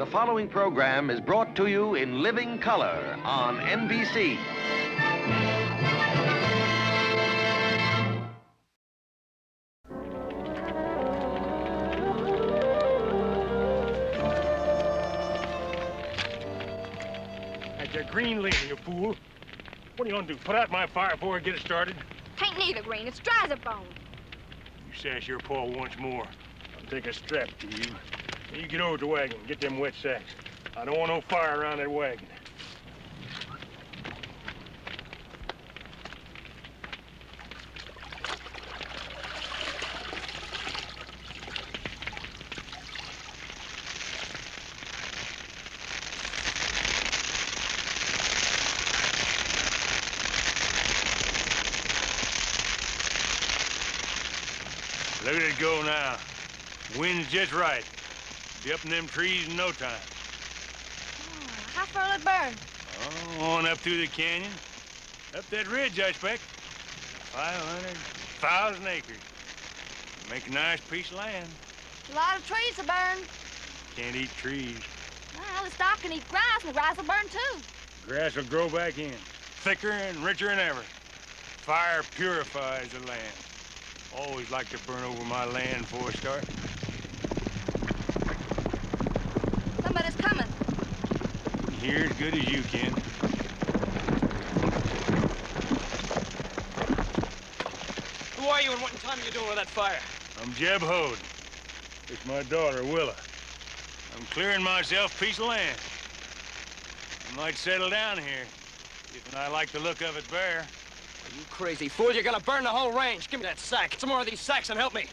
the following program is brought to you in living color on NBC. That's your Greene lady, you fool. What are you gonna do, put out my fire before I get it started? Tain't neither, Greene. It's dry as a bone. You sass your paw once more, I'll take a strap to you. Now you get over to the wagon and get them wet sacks. I don't want no fire around that wagon. Look at it go now. Wind's just right. Be up in them trees in no time. Oh, how far will it burn? Oh, on up through the canyon. Up that ridge, I expect. 500,000 acres. Make a nice piece of land. A lot of trees to burn. Can't eat trees. Well, the stock can eat grass, and the grass will burn too. Grass will grow back in. Thicker and richer than ever. Fire purifies the land. Always like to burn over my land before I start. Somebody's coming. Here as good as you can. Who are you and what in time are you doing with that fire? I'm Jeb Hode. It's my daughter, Willa. I'm clearing myself a piece of land. I might settle down here, if I like the look of it bare. You crazy fool, you're gonna burn the whole range. Give me that sack. Get some more of these sacks and help me.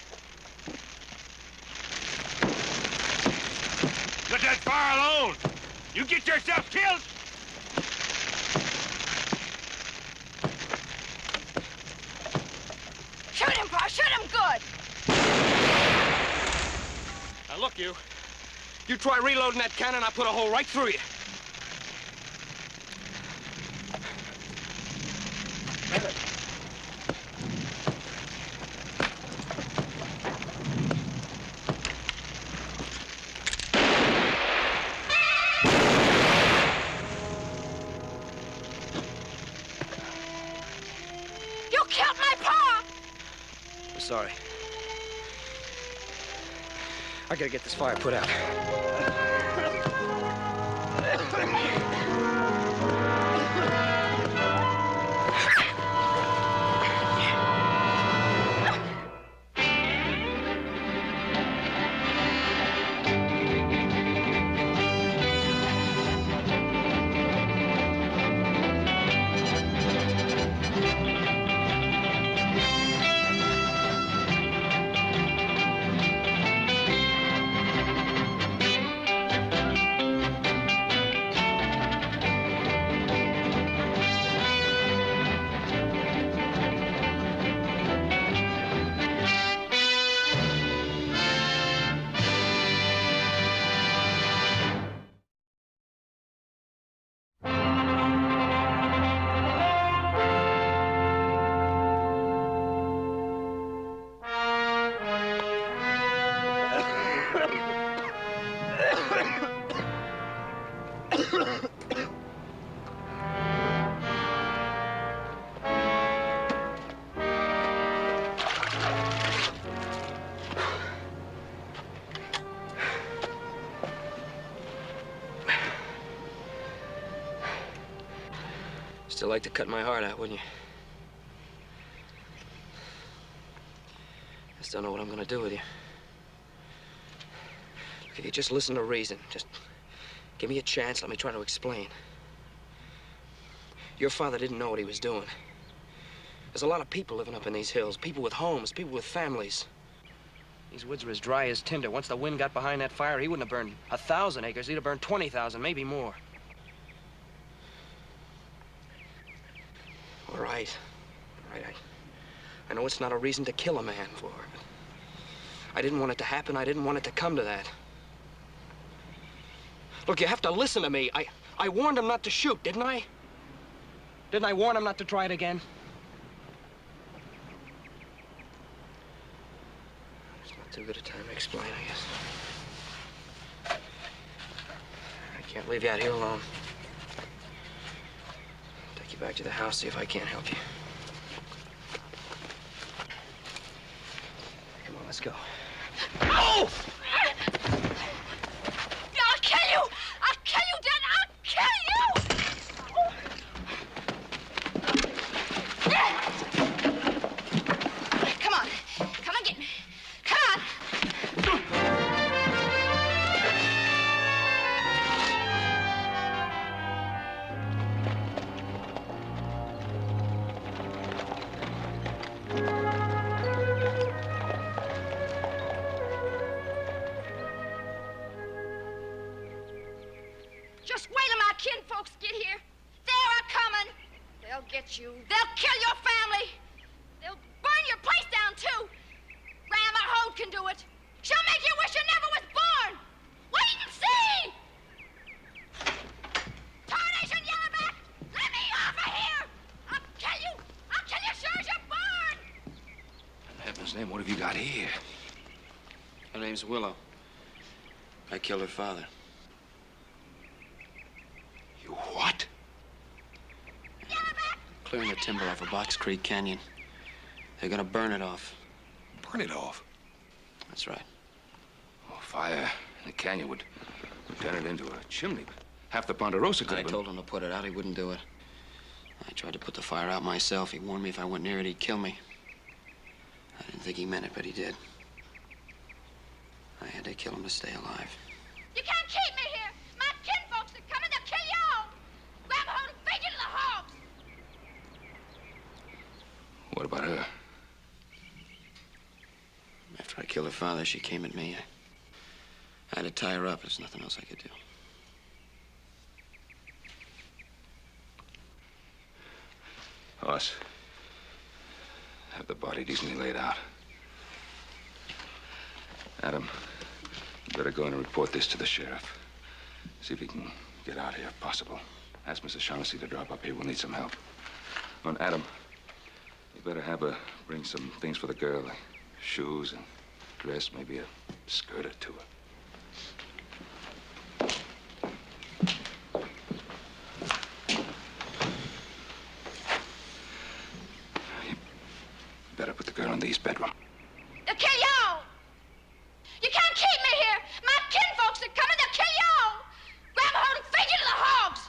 Let that fire alone! You get yourself killed! Shoot him, Pa! Shoot him good! Now look, you try reloading that cannon, I'll put a hole right through you. Sorry. I gotta get this fire put out. Still like to cut my heart out, wouldn't you? Just don't know what I'm gonna do with you. If you just listen to reason, just give me a chance, let me try to explain. Your father didn't know what he was doing. There's a lot of people living up in these hills, people with homes, people with families. These woods are as dry as tinder. Once the wind got behind that fire, he wouldn't have burned 1,000 acres. He'd have burned 20,000, maybe more. All right. I know it's not a reason to kill a man for it. I didn't want it to happen. I didn't want it to come to that. Look, you have to listen to me. I warned him not to shoot, didn't I? Didn't I warn him not to try it again? It's not too good a time to explain, I guess. Can't leave you out here alone. Take you back to the house, see if I can't help you. Come on, let's go. Oh! I'll kill you! I'll kill you, Dad! I'll kill you! Come on. Come on, get me. Come on. Just wait till my kinfolks get here. They're a-coming. They'll get you. They'll kill your family. They'll burn your place down, too. Grandma Holt can do it. She'll make you wish you never was born. Wait and see! Tarnation, Yellowback! Let me off of here! I'll kill you! I'll kill you sure as you're born! In heaven's name, what have you got here? Her name's Willow. I killed her father. You what? Yellowback! Clearing the timber off of Box Creek Canyon. They're gonna burn it off. Burn it off? That's right. Oh, fire in the canyon would turn it into a chimney. Half the Ponderosa could I have been... told him to put it out. He wouldn't do it. I tried to put the fire out myself. He warned me if I went near it, he'd kill me. I didn't think he meant it, but he did. I had to kill him to stay alive. You can't keep me here! My kinfolks are coming, they'll kill you all! Grandma Holt will feed you to the hogs! What about her? After I killed her father, she came at me. I had to tie her up. There's nothing else I could do. Us. Have the body decently laid out. Adam, you better go in and report this to the sheriff. See if he can get out here if possible. Ask Mrs. Shaughnessy to drop up here. We'll need some help. Oh, and Adam, you better have her bring some things for the girl, like shoes and dress, maybe a skirt or two. You better put the girl in the east bedroom. They'll kill you all! You can't keep me here! My kinfolks are coming, they'll kill you all! Grandma Holt will feed you to the hogs!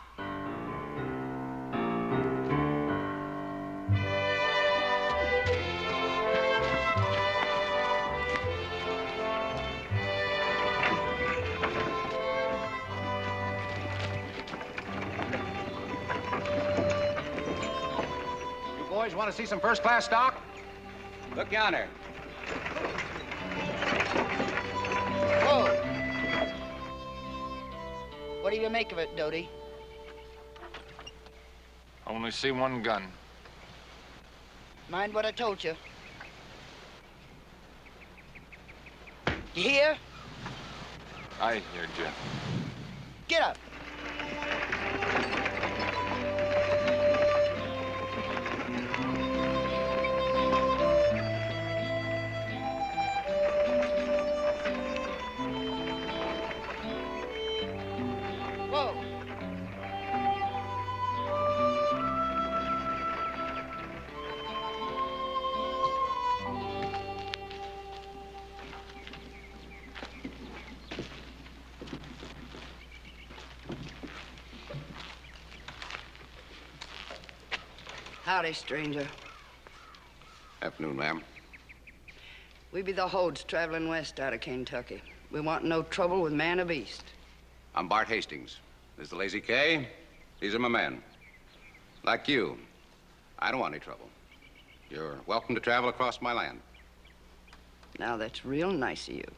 You boys want to see some first-class stock? Look yonder. Whoa! What do you make of it, Doty? Only see one gun. Mind what I told you. You hear? I heard you. Get up. Whoa. Howdy, stranger. Afternoon, ma'am. We be the Holds traveling west out of Kentucky. We want no trouble with man or beast. I'm Bart Hastings. This is the Lazy K. These are my men. Like you, I don't want any trouble. You're welcome to travel across my land. Now, that's real nice of you.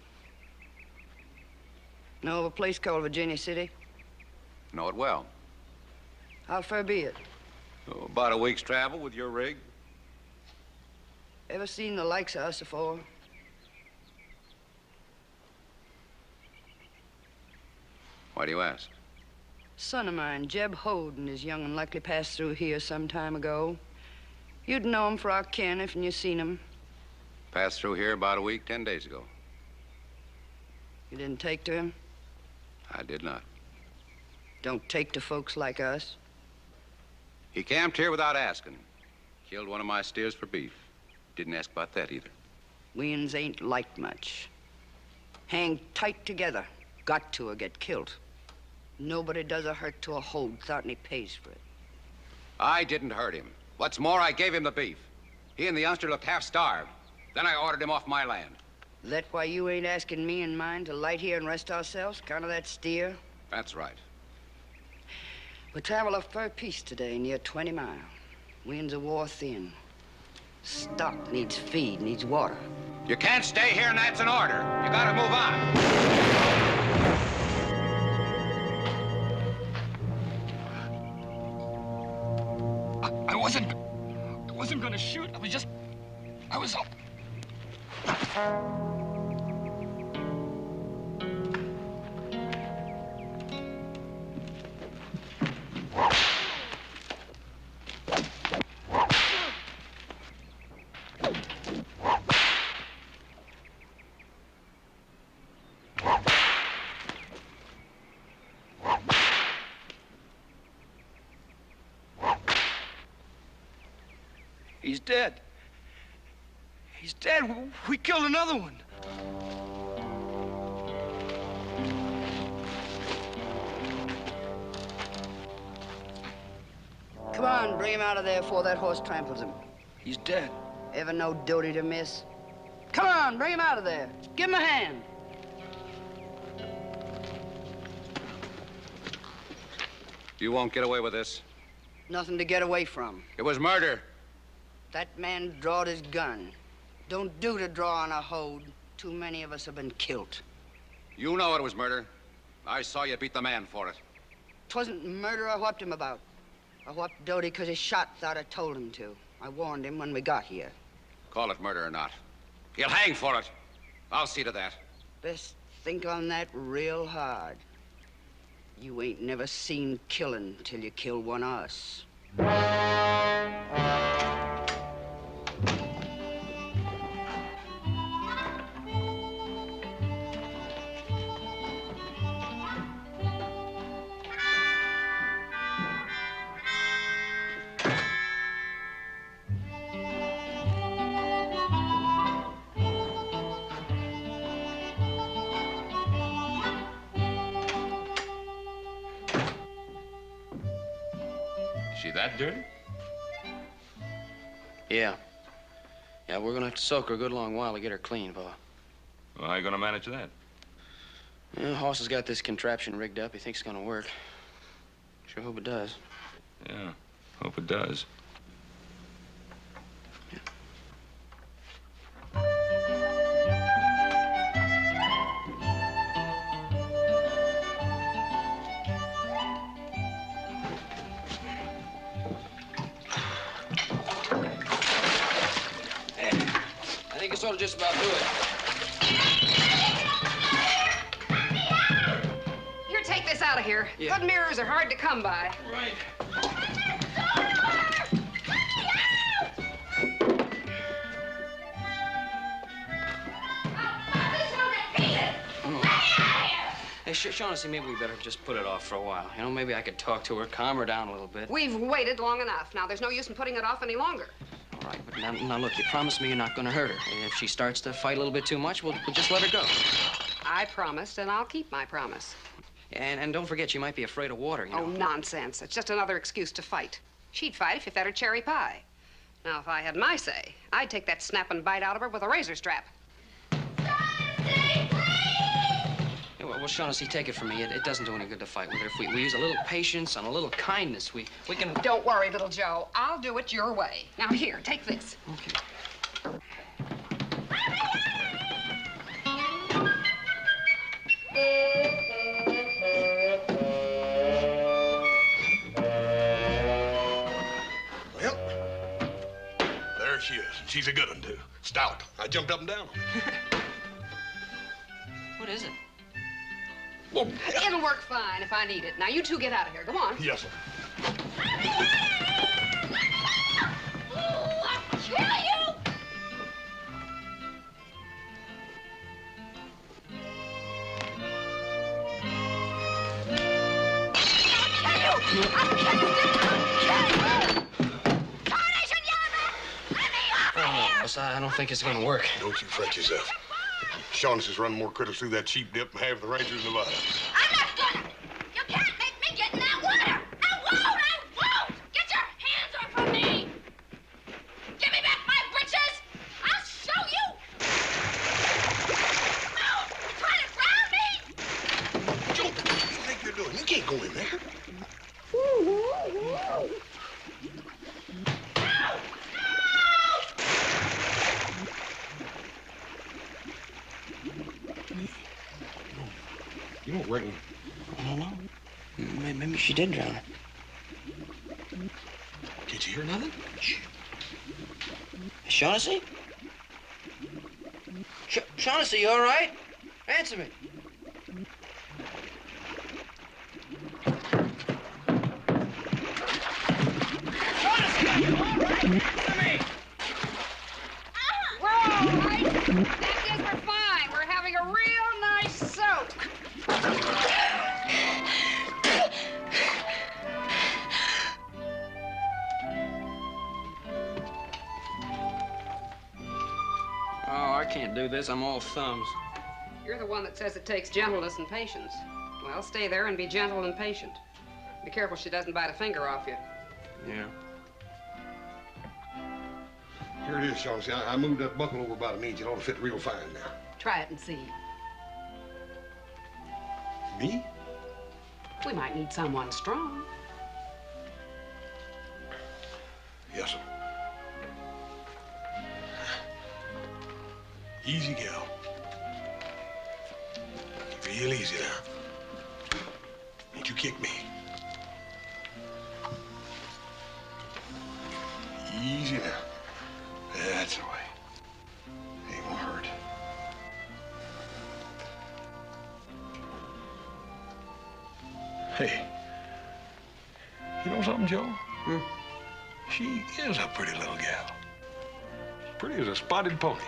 Know of a place called Virginia City? Know it well. How far be it? Oh, about a week's travel with your rig. Ever seen the likes of us afore? Why do you ask? Son of mine, Jeb Holden, is young and likely passed through here some time ago. You'd know him for our kin if you seen him. Passed through here about a week, 10 days ago. You didn't take to him? I did not. Don't take to folks like us. He camped here without asking. Killed one of my steers for beef. Didn't ask about that either. We'ns ain't liked much. Hang tight together. Got to or get killed. Nobody does a hurt to a hold without any pays for it. I didn't hurt him. What's more, I gave him the beef. He and the youngster looked half-starved. Then I ordered him off my land. That why you ain't asking me and mine to light here and rest ourselves? Count of that steer? That's right. We travel a fur piece today, near 20 mile. Winds are war thin. Stock needs feed, needs water. You can't stay here and that's an order. You gotta move on. I wasn't gonna shoot. I was up. He's dead. He's dead. We killed another one. Come on, bring him out of there before that horse tramples him. He's dead. Ever no doty to miss? Come on, bring him out of there. Give him a hand. You won't get away with this. Nothing to get away from. It was murder. That man drawed his gun. Don't do to draw on a hold. Too many of us have been killed. You know it was murder. I saw you beat the man for it. 'Twasn't murder I whopped him about. I whopped Doty because he shot without I told him to. I warned him when we got here. Call it murder or not. He'll hang for it. I'll see to that. Best think on that real hard. You ain't never seen killing till you kill one of us. She that dirty? Yeah. Yeah, we're gonna have to soak her a good long while to get her clean, Pa. Well, how you gonna manage that? Yeah, Hoss has got this contraption rigged up. He thinks it's gonna work. Sure hope it does. Yeah, hope it does. That'll just about do it. Here, take this out of here. Yeah. Good mirrors are hard to come by. Right. Hey, Shaughnessy, maybe we better just put it off for a while. You know, maybe I could talk to her, calm her down a little bit. We've waited long enough. Now, there's no use in putting it off any longer. All right, but now look, you promised me you're not going to hurt her. And if she starts to fight a little bit too much, we'll just let her go. I promised, and I'll keep my promise. And don't forget, she might be afraid of water, you know. Oh, nonsense. It's just another excuse to fight. She'd fight if you fed her cherry pie. Now, if I had my say, I'd take that snap and bite out of her with a razor strap. Yeah, well, Shaughnessy, take it from me. It doesn't do any good to fight with her. If we use a little patience and a little kindness, we can... Don't worry, little Joe. I'll do it your way. Now, here, take this. Okay. Well, there she is. She's a good one, too. Stout. I jumped up and down. What is it? Well, It'll work fine if I need it. Now, you two get out of here. Go on. yes, sir. I'll kill you! I'll kill you, Dick! I'll kill you! Tarnation, Yellowback! Let me off of here! Boss, I don't think it's gonna work. Don't you fret yourself. Shaughnessy's running more critters through that sheep dip than half the rangers in Nevada. I'm not gonna! You can't make me get in that water! I won't! I won't! Get your hands off of me! Give me back my britches! I'll show you! No! You're trying to drown me! Joe, what do you think you're doing? You can't go in there. You don't reckon? I don't know. Maybe she did drown her. Did you hear nothing? Shh. Shaughnessy? Shaughnessy, you all right? Answer me. Shaughnessy, are you all right? Answer me. We're all right. That is, we're fine. We're having a real nice soak. Oh, I can't do this. I'm all thumbs. You're the one that says it takes gentleness and patience. Well, stay there and be gentle and patient. Be careful she doesn't bite a finger off you. Yeah. Here it is, Shaughnessy. I moved that buckle over about an inch. It ought to fit real fine now. Try it and see. Me? We might need someone strong. Yes, sir. Easy, gal. Real easy now. Ain't you kick me. Easy now. That's the way. Ain't gonna hurt. Hey, you know something, Joe? She is a pretty little gal. Pretty as a spotted pony.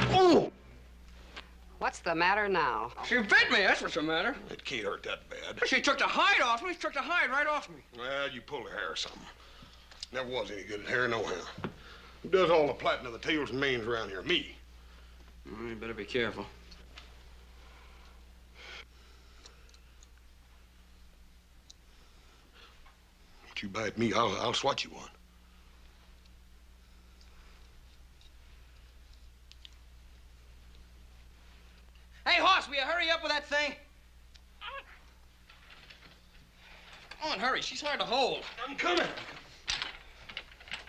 Oh! What's the matter now? She bit me, that's what's the matter. It can't hurt that bad. She took the hide off me. She took the hide right off me. Well, you pulled her hair or something. Never was any good at hair, nohow. Who does all the plaiting of the tails and manes around here? Me. You better be careful. Don't you bite me, I'll swat you one. Hey, Hoss, will you hurry up with that thing? Come on, hurry. She's hard to hold. I'm coming.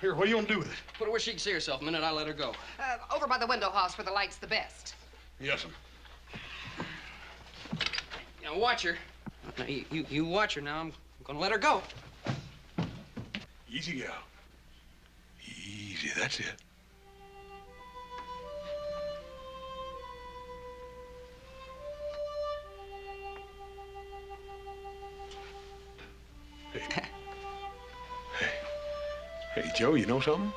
Here, what are you gonna do with it? Put her where she can see herself the minute I let her go. Over by the window house where the light's the best. Yes, sir. Now, watch her. Now, you watch her now. I'm gonna let her go. Easy, gal. Easy, that's it. Hey, Joe, you know something?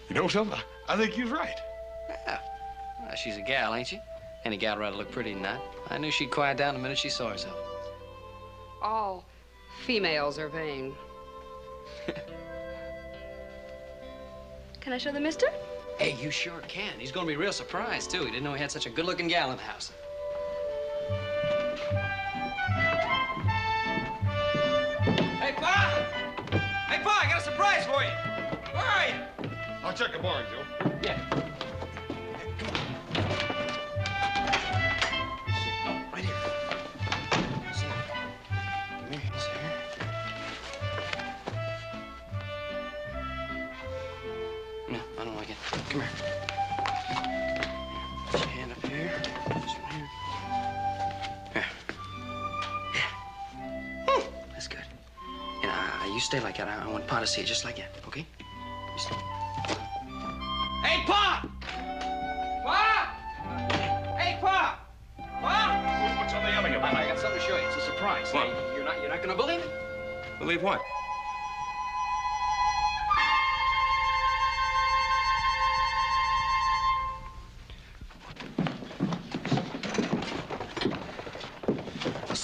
You know something? I think you're right. Yeah. Well, she's a gal, ain't she? Any gal would rather look pretty than that. I knew she'd quiet down the minute she saw herself. All females are vain. Can I show the mister? Hey, you sure can. He's gonna be real surprised, too. He didn't know he had such a good-looking gal in the house. Hey, Pa! Hey, Pa, I got a surprise for you. Where are you? I'll check the barn, Joe. Yeah. Oh, right here. See. Come here. See her? No, I don't like it. Come here. Put your hand up here. This one here. Here. Yeah. That's good. And you stay like that. I want Pa to see it just like that, okay? You stay. Hey, Pa! Pa! Hey, Pa! Pa! What's all the yelling about? I got something to show you. It's a surprise. What? You're not gonna believe it. Believe what?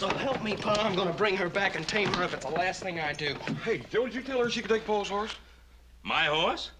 So help me, Pa, I'm gonna bring her back and tame her if it's the last thing I do. Hey, Joe, did you tell her she could take Paul's horse? My horse?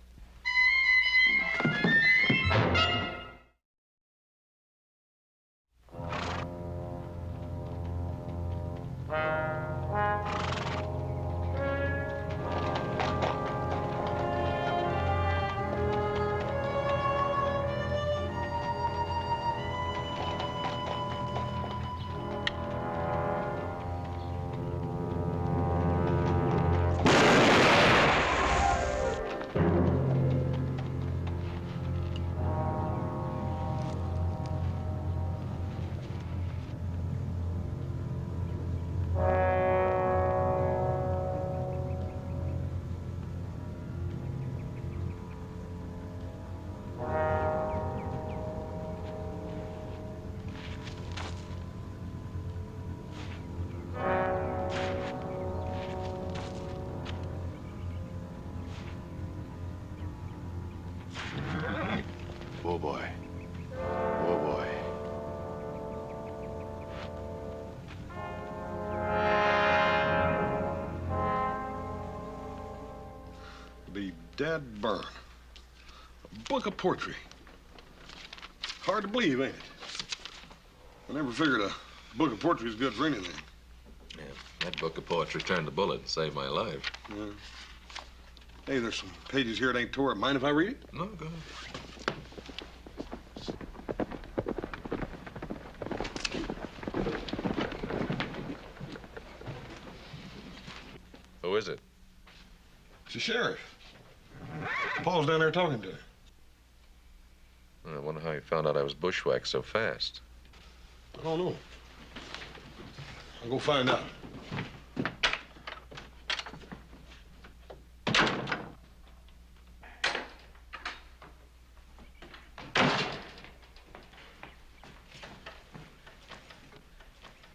Oh, boy. Oh, boy. Be dead burn. A book of poetry. Hard to believe, ain't it? I never figured a book of poetry is good for anything. Yeah, that book of poetry turned the bullet and saved my life. Yeah. Hey, there's some pages here that ain't tore up. Mind if I read it? No, go ahead. Who is it? It's the sheriff. Paul's down there talking to her. I wonder how he found out I was bushwhacked so fast. I don't know. I'll go find out.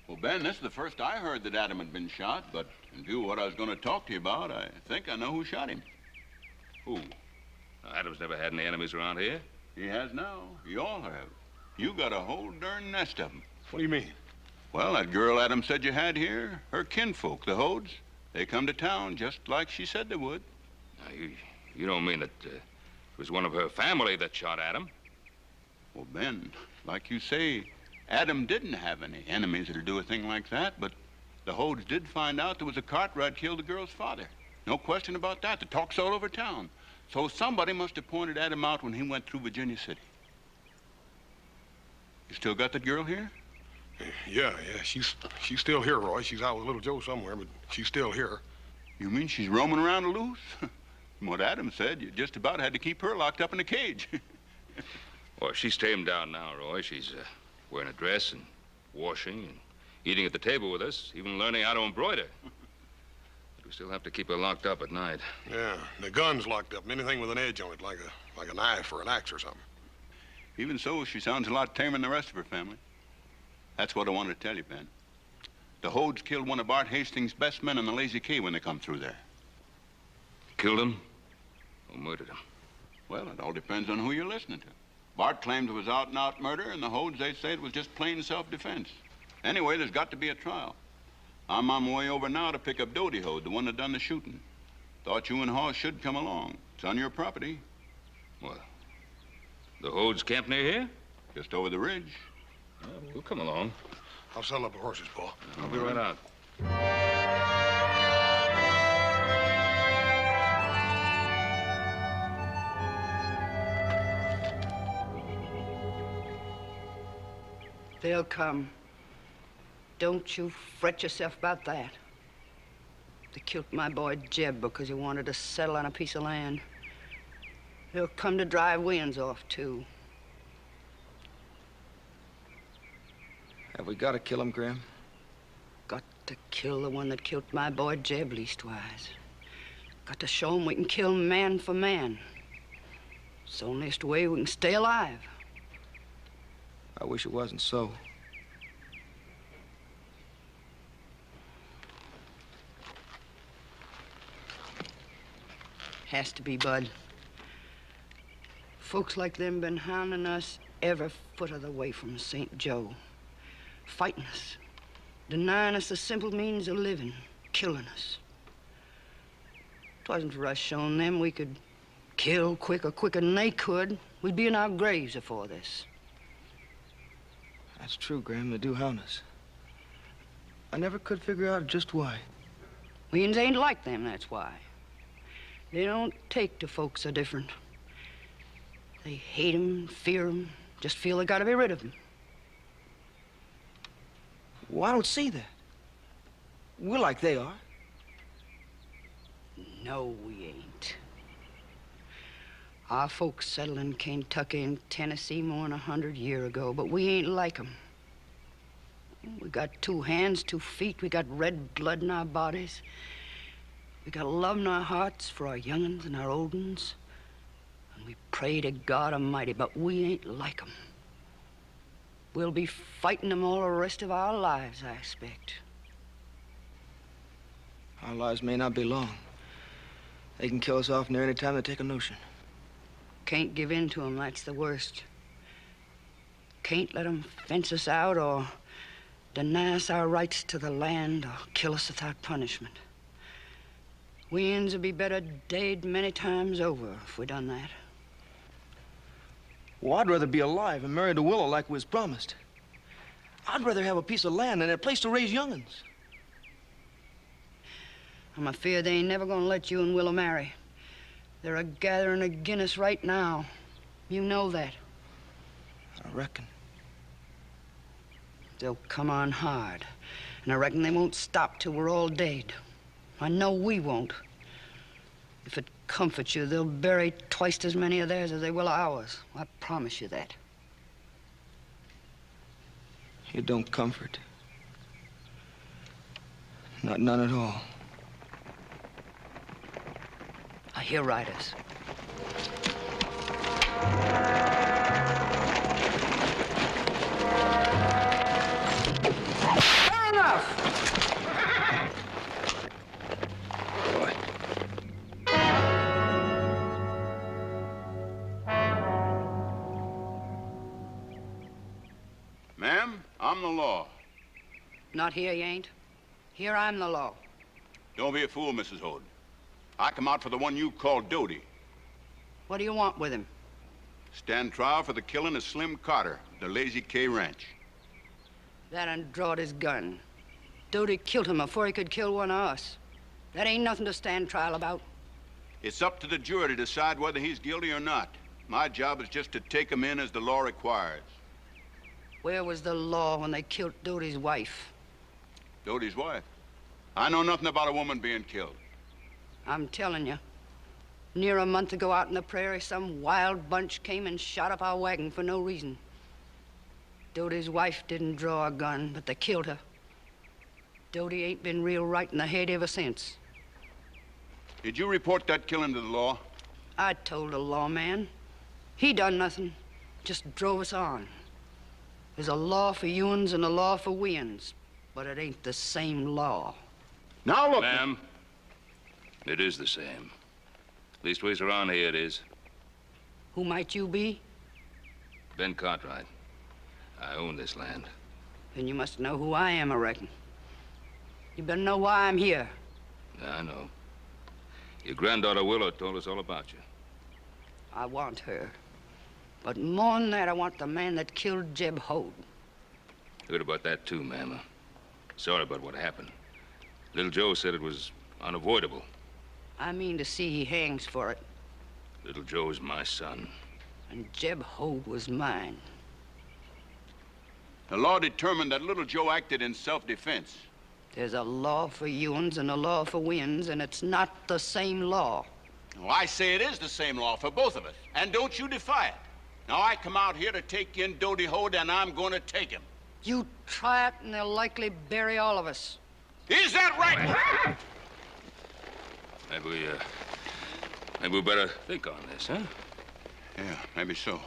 Well, Ben, this is the first I heard that Adam had been shot, but in view of what I was going to talk to you about, I think I know who shot him. Who? Adam's never had any enemies around here. He has now. You all have. You got a whole darn nest of them. What do you mean? Well, that girl Adam said you had here, her kinfolk, the Hodes, they come to town just like she said they would. Now, you don't mean that it was one of her family that shot Adam? Well, Ben, like you say, Adam didn't have any enemies that'd do a thing like that, but the Hodes did find out there was a Cartwright killed the girl's father. No question about that. The talk's all over town. So somebody must have pointed Adam out when he went through Virginia City. You still got that girl here? Yeah, she's still here, Roy. She's out with little Joe somewhere, but she's still here. You mean she's roaming around loose? From what Adam said, you just about had to keep her locked up in a cage. Well, she's tamed down now, Roy. She's wearing a dress and washing and eating at the table with us, even learning how to embroider. But we still have to keep her locked up at night. Yeah, the gun's locked up, and anything with an edge on it, like a knife or an axe or something. Even so, she sounds a lot tamer than the rest of her family. That's what I wanted to tell you, Ben. The Hodes killed one of Bart Hastings' best men on the Lazy K when they come through there. Killed him or murdered him? Well, it all depends on who you're listening to. Bart claims it was out-and-out murder, and the Hodes, they say it was just plain self-defense. Anyway, there's got to be a trial. I'm on my way over now to pick up Dodie Hode, the one that done the shooting. Thought you and Hoss should come along. It's on your property. Well, the Hodes camp near here? Just over the ridge. We'll come along. I'll settle up the horses, Paul. I'll be right out. They'll come. Don't you fret yourself about that. They killed my boy Jeb because he wanted to settle on a piece of land. They'll come to drive Wins off, too. Have we got to kill him, Grim? Got to kill the one that killed my boy Jeb, leastwise. Got to show him we can kill man for man. It's the onlyest way we can stay alive. I wish it wasn't so. Has to be, Bud. Folks like them been hounding us every foot of the way from St. Joe. Fighting us. denying us the simple means of living, killing us. It wasn't for us showing them we could kill quicker than they could. We'd be in our graves before this. That's true, Graham. They do hound us. I never could figure out just why. We ain't like them, that's why. They don't take to folks so different. They hate 'em, fear 'em, just feel they gotta be rid of 'em. Well, I don't see that. We're like they are. No, we ain't. Our folks settled in Kentucky and Tennessee more than 100 years ago, but we ain't like 'em. We got 2 hands, 2 feet. We got red blood in our bodies. We got love in our hearts for our young'uns and our old uns. And we pray to God Almighty, but we ain't like 'em. We'll be fighting 'em all the rest of our lives, I expect. Our lives may not be long. They can kill us off near any time they take a notion. Can't give in to 'em, that's the worst. Can't let 'em fence us out or deny us our rights to the land or kill us without punishment. We ends would be better dead many times over if we done that. Well, I'd rather be alive and married to Willow like we was promised. I'd rather have a piece of land and a place to raise young'uns. I'm afeard they ain't never gonna let you and Willow marry. They're a-gathering agin us right now. You know that. I reckon. They'll come on hard, and I reckon they won't stop till we're all dead. I know we won't. If it comforts you, they'll bury twice as many of theirs as they will of ours. I promise you that. It don't comfort. None at all. I hear riders. Fair enough! Boy. Ma'am, I'm the law. Not here, you ain't. Here I'm the law. Don't be a fool, Mrs. Hode. I come out for the one you call Doty. What do you want with him? Stand trial for the killing of Slim Carter, the Lazy K Ranch. That and drawed his gun. Doty killed him before he could kill one of us. That ain't nothing to stand trial about. It's up to the jury to decide whether he's guilty or not. My job is just to take him in as the law requires. Where was the law when they killed Doty's wife? Doty's wife? I know nothing about a woman being killed. I'm telling you. Near a month ago out in the prairie, some wild bunch came and shot up our wagon for no reason. Doty's wife didn't draw a gun, but they killed her. Doty ain't been real right in the head ever since. Did you report that killing to the law? I told the lawman. He done nothing, just drove us on. There's a law for you-uns and a law for we-uns, but it ain't the same law. Now look... Ma'am, it is the same. Leastways around here it is. Who might you be? Ben Cartwright. I own this land. Then you must know who I am, I reckon. You better know why I'm here. Yeah, I know. Your granddaughter Willow told us all about you. I want her. But more than that, I want the man that killed Jeb Hode. Heard about that too, ma'am. Sorry about what happened. Little Joe said it was unavoidable. I mean to see he hangs for it. Little Joe's my son. And Jeb Hode was mine. The law determined that little Joe acted in self-defense. There's a law for you-uns and a law for we-uns, and it's not the same law. Well, I say it is the same law for both of us. And don't you defy it. Now, I come out here to take in Doty Hode, and I'm going to take him. You try it, and they'll likely bury all of us. Is that right? Maybe we better think on this, huh? Yeah, maybe so.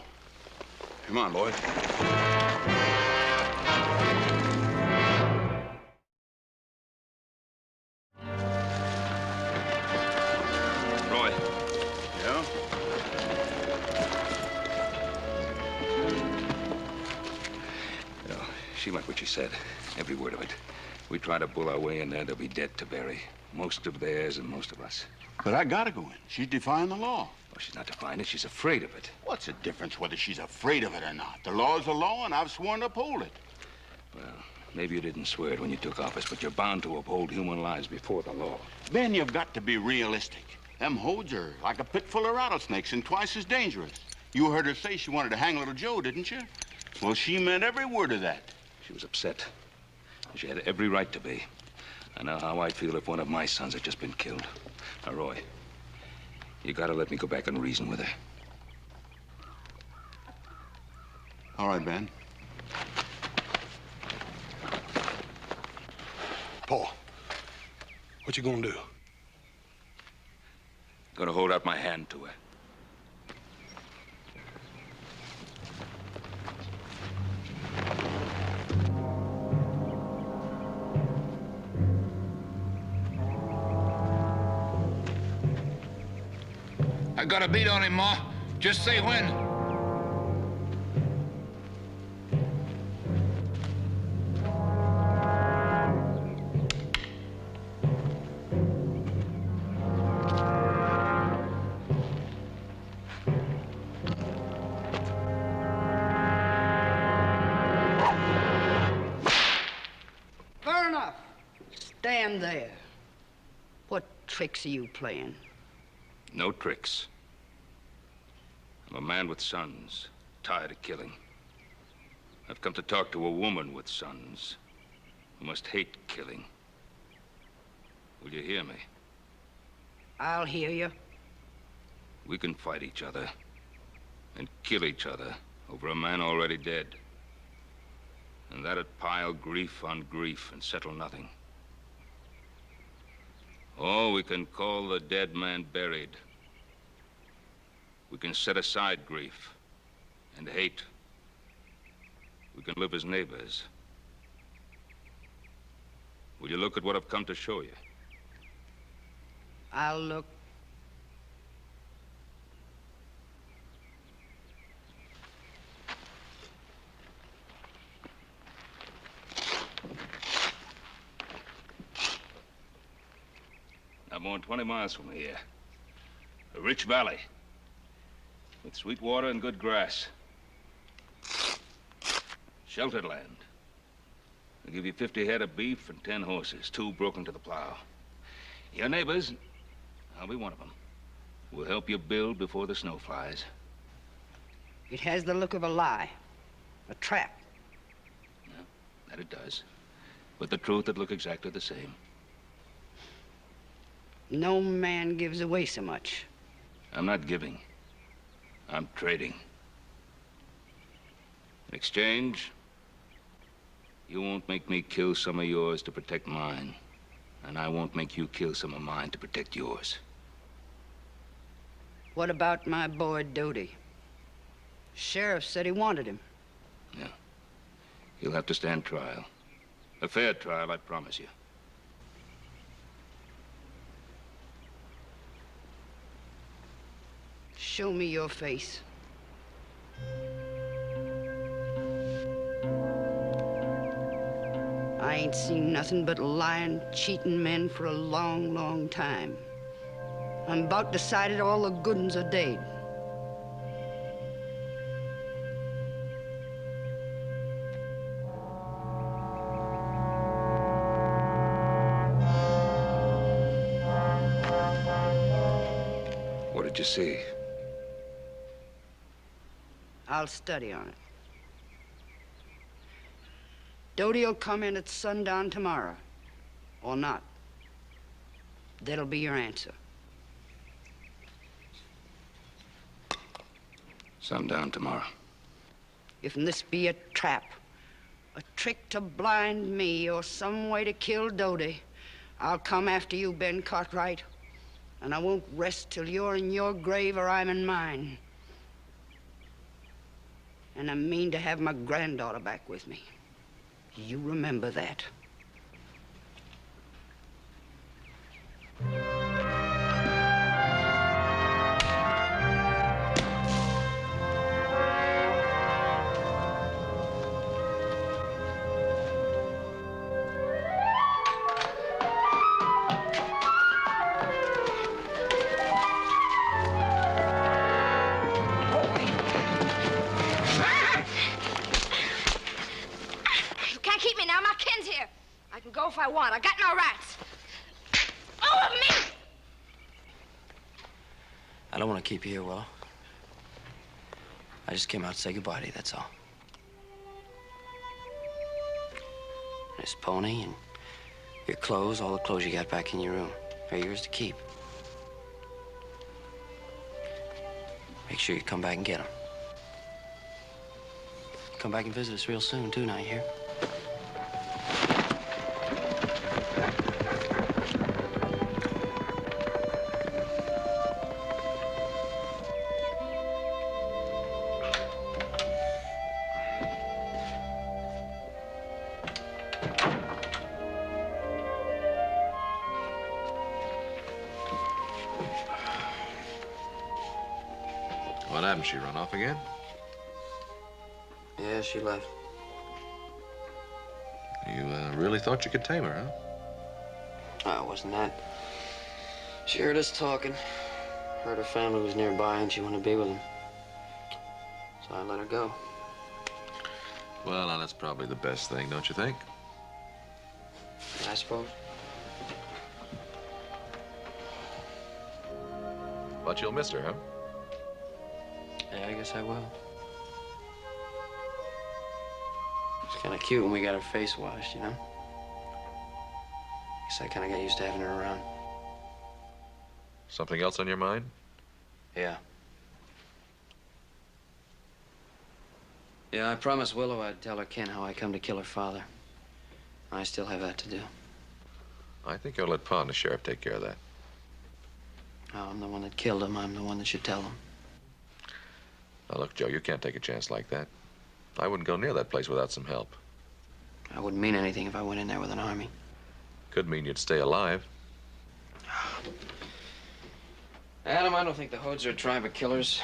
Come on, boys. Roy. Yeah? You know, she meant what she said. Every word of it. We try to pull our way in there, they'll be dead to bury. Most of theirs and most of us. But I gotta go in. She's defying the law. Well, she's not defying it, she's afraid of it. What's the difference whether she's afraid of it or not? The law's the law, and I've sworn to uphold it. Well, maybe you didn't swear it when you took office, but you're bound to uphold human lives before the law. Ben, you've got to be realistic. Them hodes are like a pit full of rattlesnakes and twice as dangerous. You heard her say she wanted to hang little Joe, didn't you? Well, she meant every word of that. She was upset. She had every right to be. I know how I'd feel if one of my sons had just been killed. Now, Roy, you gotta let me go back and reason with her. All right, Ben. Paul, what you gonna do? Gonna hold out my hand to her. I got a beat on him, Ma. Just say when. Fair enough. Stand there. What tricks are you playing? No tricks. I'm a man with sons, tired of killing. I've come to talk to a woman with sons who must hate killing. Will you hear me? I'll hear you. We can fight each other and kill each other over a man already dead. And that'd pile grief on grief and settle nothing. Or we can call the dead man buried. We can set aside grief and hate. We can live as neighbors. Will you look at what I've come to show you? I'll look. I'm more than 20 miles from here. A rich valley with sweet water and good grass. Sheltered land. I'll give you 50 head of beef and 10 horses, 2 broken to the plow. Your neighbors, I'll be one of them. We'll help you build before the snow flies. It has the look of a lie, a trap. Yeah, that it does. But the truth would look exactly the same. No man gives away so much. I'm not giving. I'm trading. In exchange, you won't make me kill some of yours to protect mine. And I won't make you kill some of mine to protect yours. What about my boy Doty? Sheriff said he wanted him. Yeah. He'll have to stand trial. A fair trial, I promise you. Show me your face. I ain't seen nothing but lying, cheating men for a long, long time. I'm about decided all the good uns are dead. What did you see? I'll study on it. Doty'll come in at sundown tomorrow, or not. That'll be your answer. Sundown tomorrow. If this be a trap, a trick to blind me, or some way to kill Doty, I'll come after you, Ben Cartwright, and I won't rest till you're in your grave or I'm in mine. And I mean to have my granddaughter back with me. You remember that. I want. I got no rights. Over me! I don't want to keep you here, Willow. I just came out to say goodbye to you, that's all. This pony and your clothes, all the clothes you got back in your room, are yours to keep. Make sure you come back and get them. Come back and visit us real soon, too, now you hear? What happened? She run off again? Yeah, she left. You really thought you could tame her, huh? Oh, it wasn't that. She heard us talking. Heard her family was nearby and she wanted to be with them. So I let her go. Well, now, that's probably the best thing, don't you think? I suppose. But you'll miss her, huh? Yeah, I guess I will. It's kind of cute when we got her face washed, you know? Guess I kind of got used to having her around. Something else on your mind? Yeah. Yeah, I promised Willow I'd tell her Ken how I come to kill her father. I still have that to do. I think I'll let Pa and the sheriff take care of that. Oh, I'm the one that killed him. I'm the one that should tell him. Now, look, Joe, you can't take a chance like that. I wouldn't go near that place without some help. I wouldn't mean anything if I went in there with an army. Could mean you'd stay alive. Adam, I don't think the Hodes are a tribe of killers.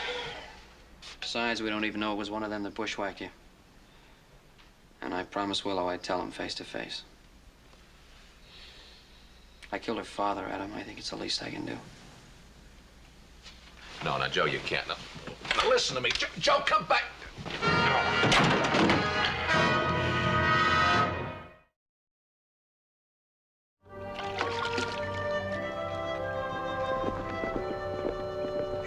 Besides, we don't even know it was one of them that bushwhacked you. And I promised Willow I'd tell him face to face. I killed her father, Adam. I think it's the least I can do. No, now, Joe, you can't. Now listen to me. Joe, come back.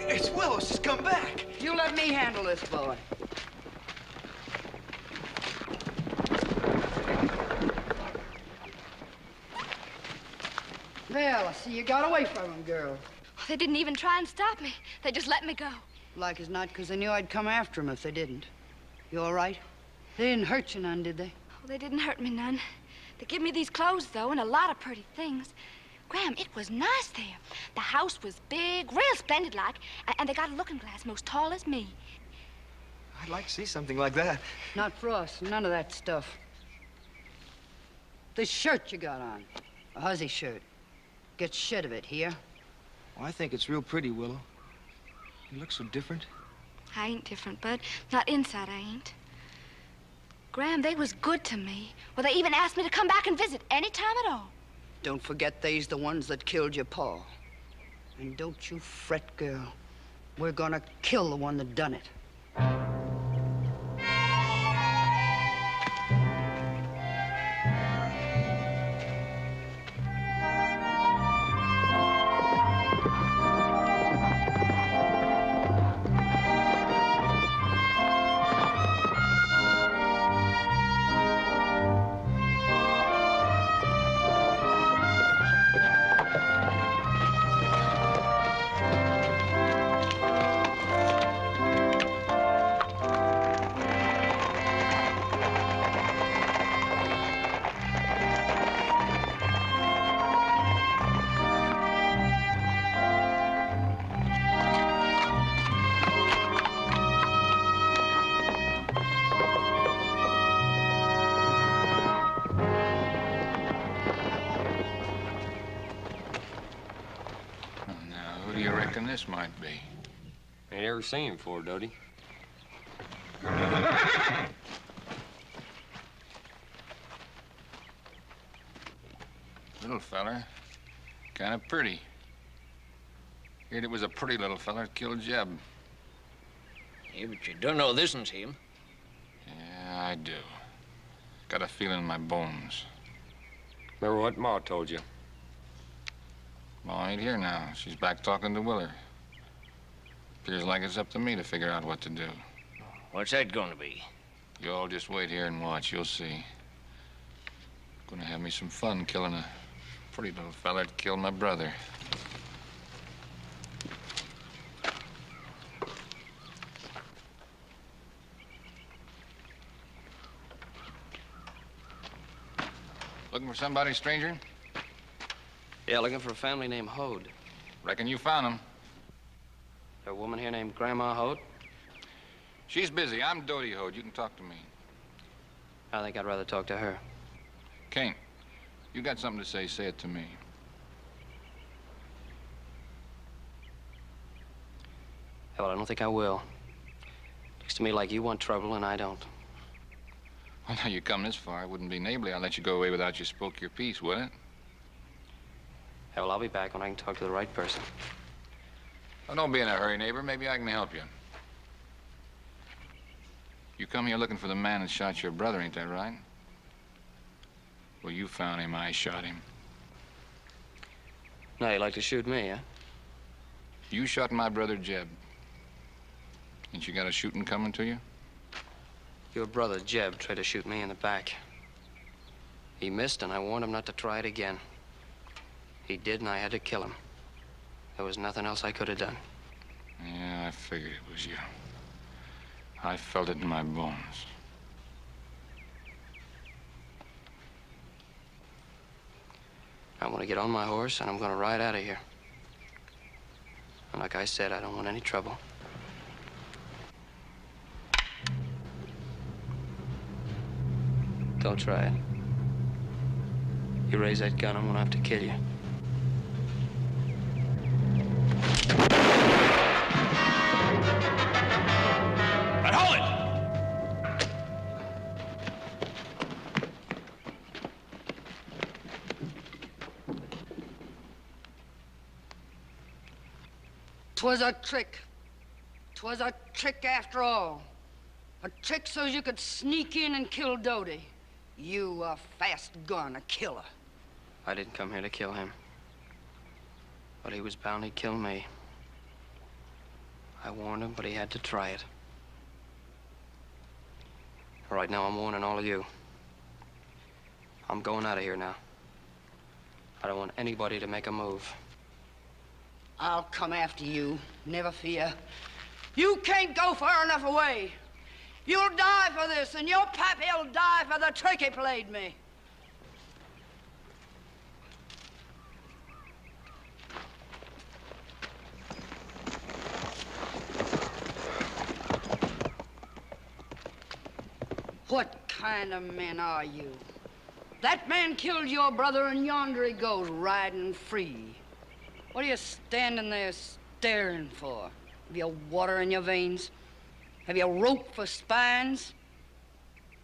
It's Willow. She's come back. You let me handle this, boy. Well, I see you got away from him, girl. They didn't even try and stop me. They just let me go. Like as not, because they knew I'd come after him if they didn't. You all right? They didn't hurt you none, did they? Oh, they didn't hurt me none. They give me these clothes, though, and a lot of pretty things. Graham, it was nice there. The house was big, real splendid-like, and they got a looking glass most tall as me. I'd like to see something like that. Not for us. None of that stuff. This shirt you got on, a huzzy shirt. Get shit of it, here. Well, I think it's real pretty, Willow. You look so different. I ain't different, Bud. Not inside, I ain't. Graham, they was good to me. Well, they even asked me to come back and visit any time at all. Don't forget they's the ones that killed your pa. And don't you fret, girl. We're gonna kill the one that done it. This might be. Ain't ever seen him before, Dodie. Little feller. Kind of pretty. Heard it was a pretty little feller that killed Jeb. Yeah, but you don't know this one's him. Yeah, I do. Got a feeling in my bones. Remember what Ma told you? Ma ain't here now. She's back talking to Willer. Appears like it's up to me to figure out what to do. What's that gonna be? You all just wait here and watch. You'll see. Gonna have me some fun killing a pretty little fella that killed my brother. Looking for somebody, stranger? Yeah, looking for a family named Hode. Reckon you found him. There a woman here named Grandma Hode? She's busy. I'm Dodie Hode. You can talk to me. I think I'd rather talk to her. Kane, you got something to say it to me. Well, I don't think I will. Looks to me like you want trouble and I don't. Well, now you come this far. It wouldn't be neighborly. I'll let you go away without you spoke your piece, would it? Yeah, well, I'll be back when I can talk to the right person. Oh, don't be in a hurry, neighbor. Maybe I can help you. You come here looking for the man that shot your brother, ain't that right? Well, you found him. I shot him. Now, you'd like to shoot me, huh? You shot my brother, Jeb. Ain't you got a shooting coming to you? Your brother, Jeb, tried to shoot me in the back. He missed, and I warned him not to try it again. He did, and I had to kill him. There was nothing else I could have done. Yeah, I figured it was you. I felt it in my bones. I'm gonna get on my horse, and I'm gonna ride out of here. And like I said, I don't want any trouble. Don't try it. You raise that gun, I'm gonna have to kill you. And hold it! 'Twas a trick. 'Twas a trick after all. A trick so you could sneak in and kill Dodie. You, a fast gun, a killer. I didn't come here to kill him. But he was bound to kill me. I warned him, but he had to try it. Right now, I'm warning all of you. I'm going out of here now. I don't want anybody to make a move. I'll come after you, never fear. You can't go far enough away. You'll die for this, and your pappy'll die for the trick he played me. What kind of men are you? That man killed your brother, and yonder he goes riding free. What are you standing there staring for? Have you water in your veins? Have you rope for spines?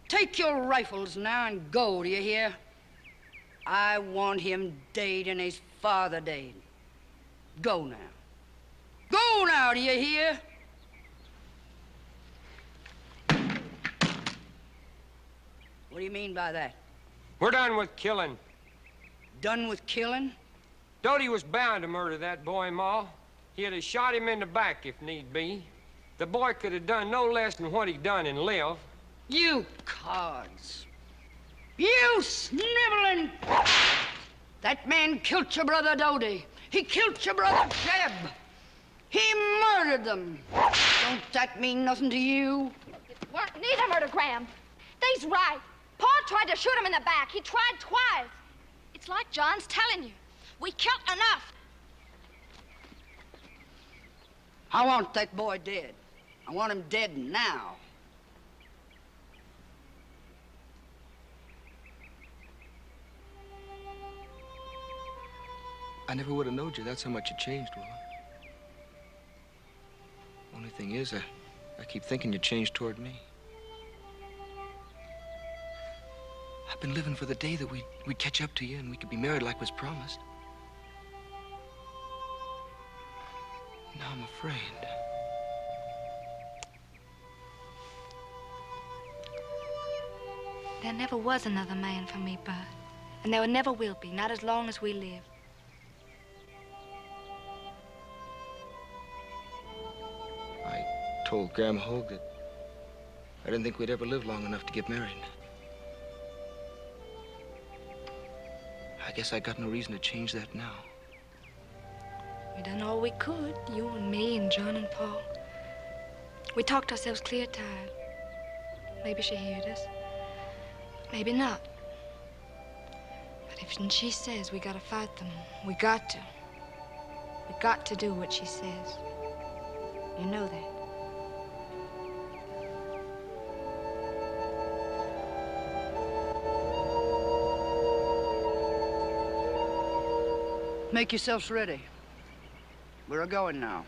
Take your rifles now and go, do you hear? I want him dead and his father dead. Go now. Go now, do you hear? What do you mean by that? We're done with killing. Done with killing? Dodie was bound to murder that boy, Ma. He'd have shot him in the back if need be. The boy could have done no less than what he done and live. You cards. You sniveling... That man killed your brother Dodie. He killed your brother Jeb. He murdered them. Don't that mean nothing to you? It weren't neither murder, Graham. They's right. Pa tried to shoot him in the back. He tried twice. It's like John's telling you. We killed enough. I want that boy dead. I want him dead now. I never would have known you. That's how much you changed, Willa. Only thing is, I keep thinking you changed toward me. I've been living for the day that we'd catch up to you and we could be married like was promised. Now I'm afraid. There never was another man for me, Bud. And there never will be, not as long as we live. I told Graham Hogue that I didn't think we'd ever live long enough to get married. I guess I got no reason to change that now. We done all we could, you and me and John and Paul. We talked ourselves clear tired. Maybe she heard us. Maybe not. But if she says we gotta fight them, we got to. We got to do what she says. You know that. Make yourselves ready. We're a-going now.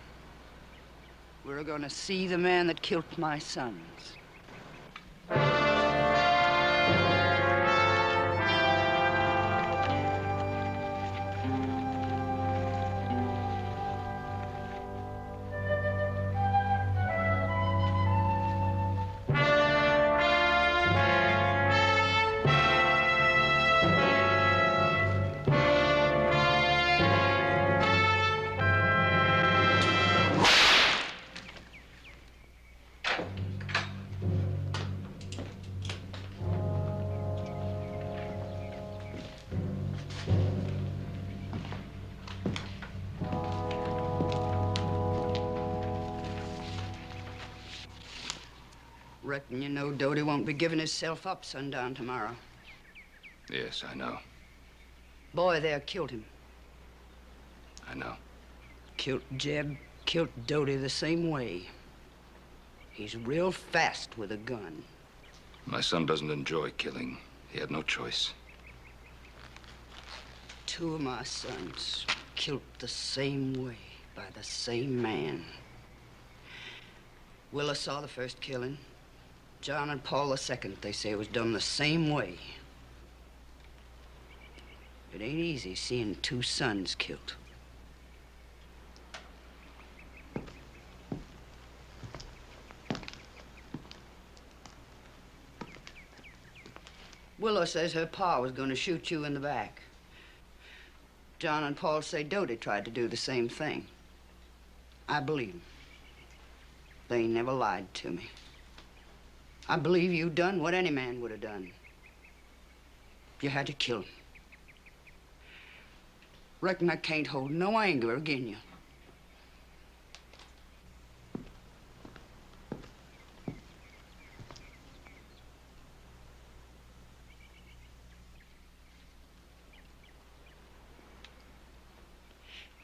We're a-going to see the man that killed my sons. Reckon you know Doty won't be giving himself up sundown tomorrow. Yes, I know. Boy there killed him. I know. Killed Jeb, killed Doty the same way. He's real fast with a gun. My son doesn't enjoy killing. He had no choice. Two of my sons killed the same way by the same man. Willa saw the first killing. John and Paul the second, they say, was done the same way. It ain't easy seeing two sons killed. Willow says her pa was going to shoot you in the back. John and Paul say Doty tried to do the same thing. I believe them. They never lied to me. I believe you done what any man would have done. You had to kill him. Reckon I can't hold no anger agin you.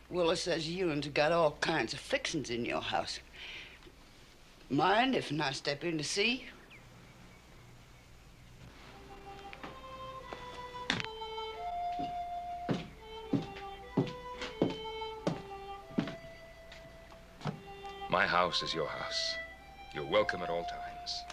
Willa says you've got all kinds of fixings in your house. Mind if I step in to see? My house is your house. You're welcome at all times.